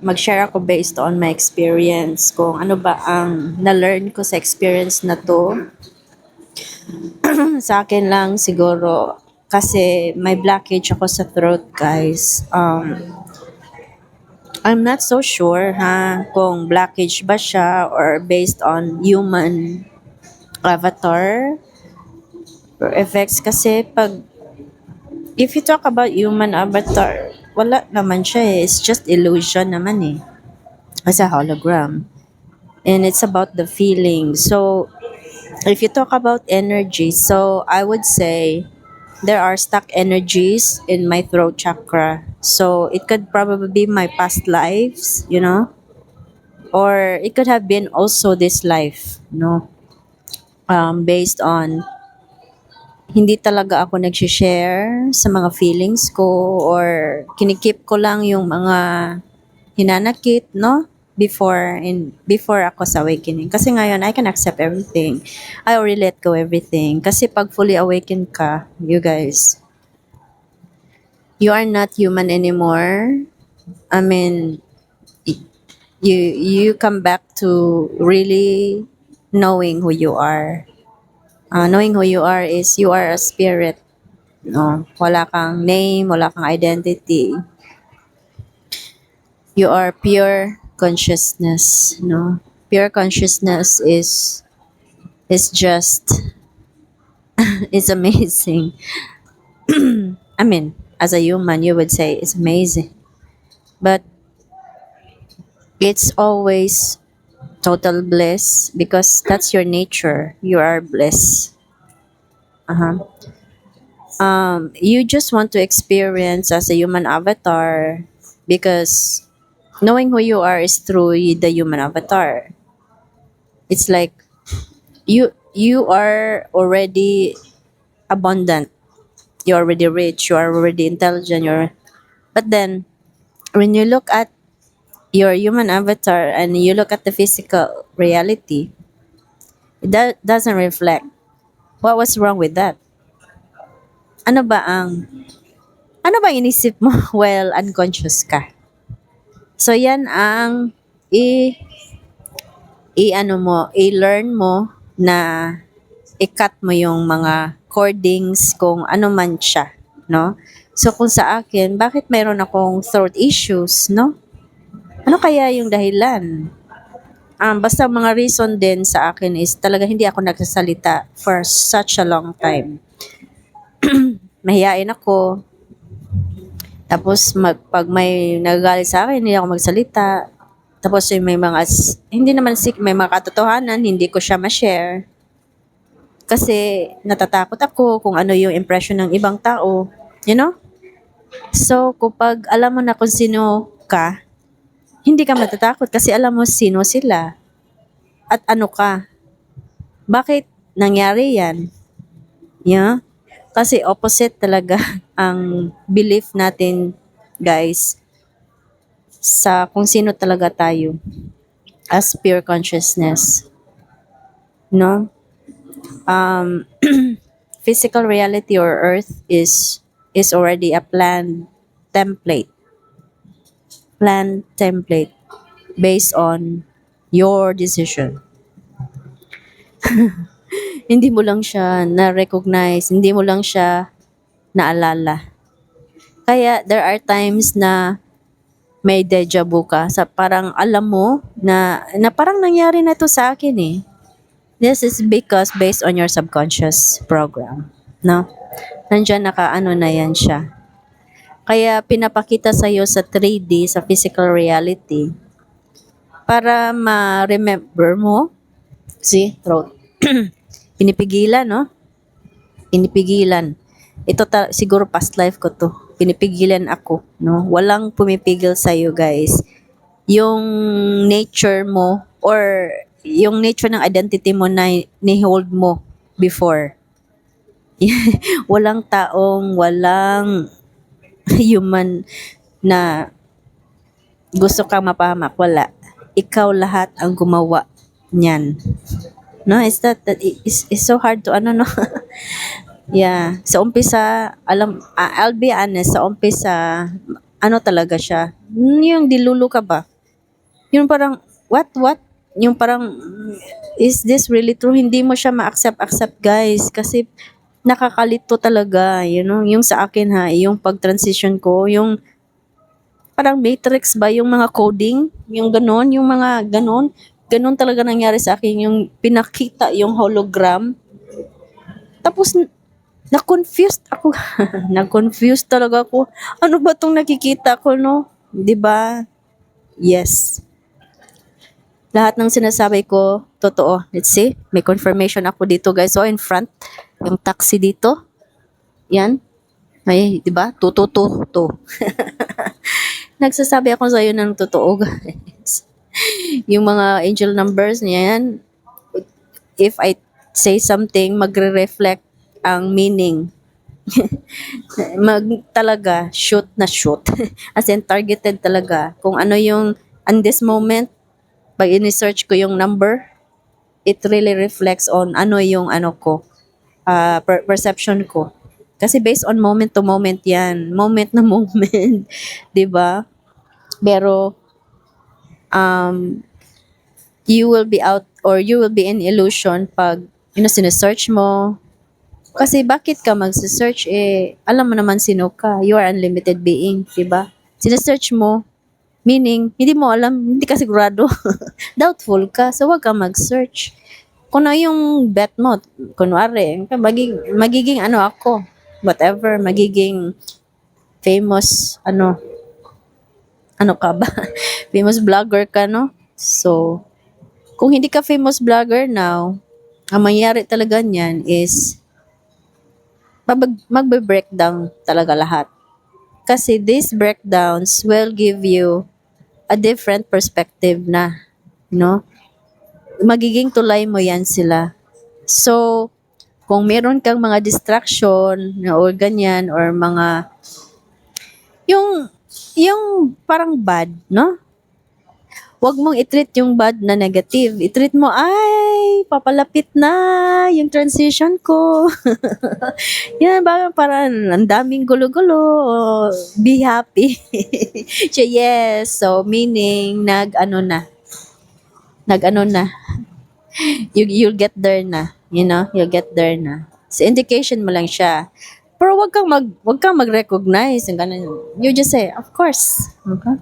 Mag-share ako based on my experience kung ano ba ang na-learn ko sa experience na to. Sa akin lang siguro kasi may blockage ako sa throat, guys. I'm not so sure kung blockage ba siya or based on human avatar or effects kasi if you talk about human avatar, wala naman siya eh. It's just illusion naman eh. As a hologram. And it's about the feeling. So, if you talk about energy, so I would say there are stuck energies in my throat chakra. So, it could probably be my past lives, or it could have been also this life, based on hindi talaga ako nag-share sa mga feelings ko or kinikip ko lang yung mga hinanakit, no? Before ako sa awakening. Kasi ngayon, I can accept everything. I already let go everything. Kasi pag fully awakened ka, you guys, you are not human anymore. I mean, you come back to really knowing who you are. Knowing who you are is you are a spirit. No, wala kang name, wala kang identity. You are pure consciousness. No, pure consciousness is just is amazing. I mean, as a human, you would say it's amazing, but it's always total bliss because that's your nature. You are bliss. Uh-huh. You just want to experience as a human avatar because knowing who you are is through the human avatar. It's like you are already abundant. You're already rich. You are already intelligent. But then when you look at your human avatar and you look at the physical reality, that doesn't reflect. What was wrong with that? Ano ba ang ano ba inisip mo while unconscious ka? So yan ang i-learn mo na i-cut mo yung mga cordings kung ano man siya, no? So kung sa akin, bakit mayroon akong throat issues, no? Ano kaya yung dahilan? Basta mga reason din sa akin is talaga hindi ako nagsasalita for such a long time. Mahiyain ako. Tapos pag may nagagalit sa akin, hindi ako magsalita. Tapos yung hindi naman may mga katotohanan, hindi ko siya ma-share. Kasi natatakot ako kung ano yung impression ng ibang tao. You know? So, kapag alam mo na kung sino ka, hindi ka matatakot kasi alam mo sino sila. At ano ka. Bakit nangyari yan? Yeah? Kasi opposite talaga ang belief natin, guys, sa kung sino talaga tayo as pure consciousness. No? Physical reality or earth is already a template. Planned template based on your decision. Hindi mo lang siya na-recognize, hindi mo lang siya naalala. Kaya there are times na may deja vu ka sa parang alam mo na parang nangyari na to sa akin eh. This is because based on your subconscious program. No? Nandiyan nakaano na yan siya. Kaya pinapakita sa'yo sa 3D, sa physical reality, para ma-remember mo, see, throat. Pinipigilan, no? Pinipigilan. Ito siguro past life ko to. Pinipigilan ako, no? Walang pumipigil sa iyo, guys. Yung nature mo or yung nature ng identity mo na ni-hold mo before. Walang walang human na gusto kang mapahamak. Wala. Ikaw lahat ang gumawa niyan. No, it's so hard to no. Yeah, sa umpisa, I'll be honest, sa umpisa, ano talaga siya. Yung dilulo ka ba? Yung parang, what? Yung parang, is this really true? Hindi mo siya ma-accept, guys. Kasi, nakakalito talaga, yung sa akin ha, yung pag-transition ko, yung parang matrix ba, yung mga coding, yung ganon, yung mga ganon, ganon talaga nangyari sa akin, yung pinakita, yung hologram. Tapos, na-confused ako. Na-confused talaga ako. Ano ba tong nakikita ko, no? 'Di ba? Yes. Lahat ng sinasabi ko, totoo. Let's see. May confirmation ako dito, guys. So, in front, yung taxi dito. Yan. May, 'di ba? Tututu. Nagsasabi ako sa iyo ng totoo, guys. Yung mga angel numbers niyan, if I say something, magre-reflect ang meaning. Talaga, shoot na shoot. As in, targeted talaga. Kung ano yung, on this moment, pag in-search ko yung number, it really reflects on ano yung ano ko, perception ko. Kasi based on moment to moment yan. Moment na moment. 'Di ba? Pero, you will be out or you will be in illusion pag, sinesearch mo. Kasi bakit ka magse-search, alam mo naman sino ka. You are unlimited being, 'di ba? Sinesearch mo, meaning, hindi mo alam, hindi ka sigurado. Doubtful ka, so wag ka mag-search. Kung na yung bet mo, kunwari, magiging ano ako, whatever, magiging famous, ano ka ba? Famous vlogger ka, no? So, kung hindi ka famous vlogger now, ang mangyari talaga niyan is, magbe-breakdown talaga lahat. Kasi these breakdowns will give you a different perspective na, magiging tulay mo yan sila. So, kung meron kang mga distraction or ganyan or mga yung parang bad, no? Huwag mong i-treat yung bad na negative. I-treat mo, ay, papalapit na yung transition ko. Yan, parang ang daming gulo-gulo. Be happy. So, yes. So, meaning, nag-ano na. You'll get there na. You'll get there na. So, indication mo lang siya. Pero wag kang mag-recognize ng ganun. You just say, of course. Okay?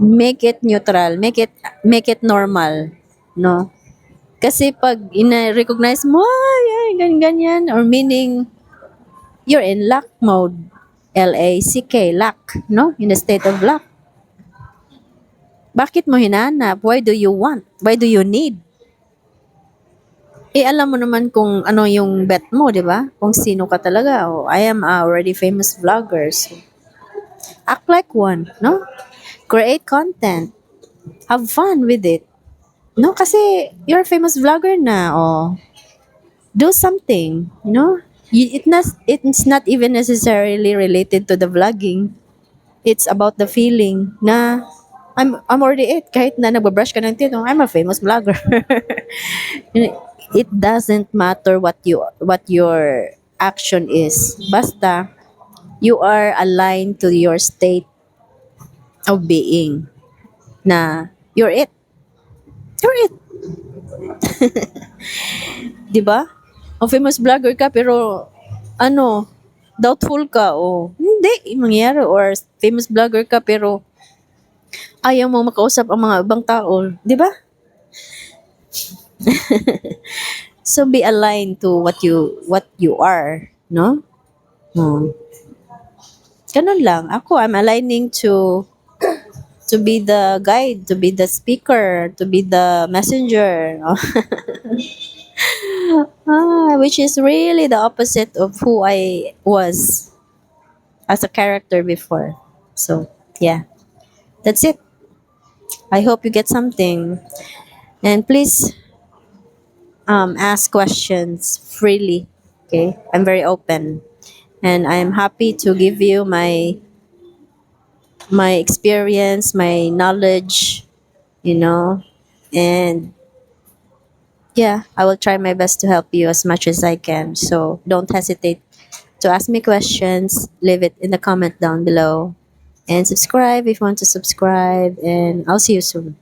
Make it neutral, make it normal, no? Kasi pag ina-recognize mo, ay, ganyan, or meaning, you're in luck mode. L-A-C-K, luck, no? In a state of luck. Bakit mo hinanap? Why do you want? Why do you need? Alam mo naman kung ano yung bet mo, di ba? Kung sino ka talaga. Oh, I am already famous vlogger. So, act like one, no? Create content. Have fun with it. No, kasi you're a famous vlogger na. Oh, do something, it's not even necessarily related to the vlogging. It's about the feeling na I'm already it. Kahit na nagbabrush ka ng teeth, I'm a famous vlogger. It doesn't matter what your action is. Basta you are aligned to your state of being na you're it. You're it. 'Di ba? O famous vlogger ka pero doubtful ka o hindi mangyayari, or famous vlogger ka pero ayaw mo makausap ang mga ibang tao, 'di ba? So be aligned to what you are, no? Ganun lang. Ako, I'm aligning to be the guide, to be the speaker, to be the messenger. Which is really the opposite of who I was as a character before. So, yeah. That's it. I hope you get something. And please ask questions freely. Okay? I'm very open. And I'm happy to give you my experience, my knowledge, and yeah, I will try my best to help you as much as I can. So don't hesitate to ask me questions. Leave it in the comment down below. And subscribe if you want to subscribe. And I'll see you soon.